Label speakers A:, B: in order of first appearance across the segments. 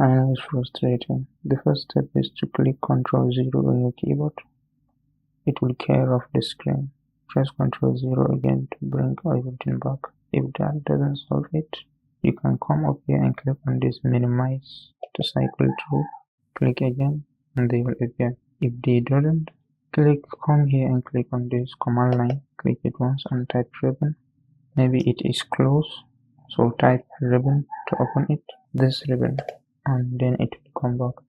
A: I know it's frustrating. The first step is to click Ctrl 0 on your keyboard. It will clear off the screen. Press Ctrl 0 again to bring everything back. If that doesn't solve it, you can come up here and click on this minimize to cycle through. Click again and they will appear. If they don't, come here and click on this command line. Click it once and type ribbon. Maybe it is closed, so type ribbon to open it. This ribbon, and then it will come back.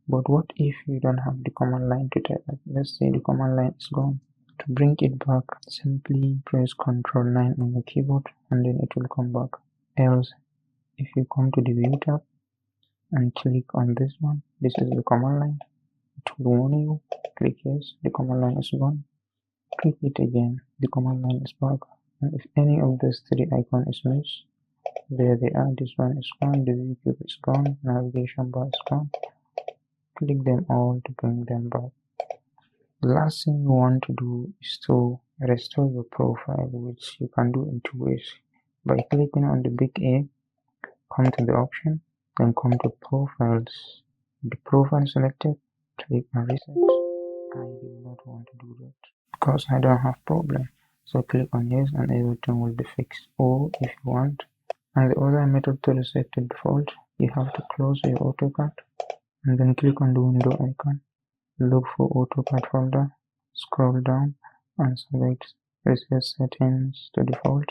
A: But what if you don't have the command line to type it? Let's say the command line is gone. To bring it back, simply press Ctrl 9 on your keyboard and then it will come back. Else, if you come to the view tab and click on this one, this is the command line. It will warn you. Click yes, the command line is gone. Click it again, the command line is back. And if any of these three icons is missed, there they are. This one is gone, the view cube is gone, navigation bar is gone. Click them all to bring them back. The last thing you want to do is to restore your profile, which you can do in two ways. By clicking on the big A, come to the option, then come to profiles. The profile selected, click on reset. I do not want to do that because I don't have problem. So click on yes and everything will be fixed. Or if you want, and the other method to reset the default, you have to close your AutoCAD and then click on the window icon. Look for AutoCAD folder, scroll down and select reset settings to default.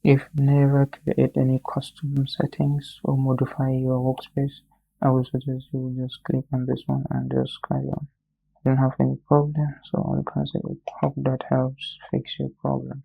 A: If you never create any custom settings or modify your workspace, I would suggest you just click on this one and just carry on. I don't have any problem, so all I can say is hope that helps fix your problem.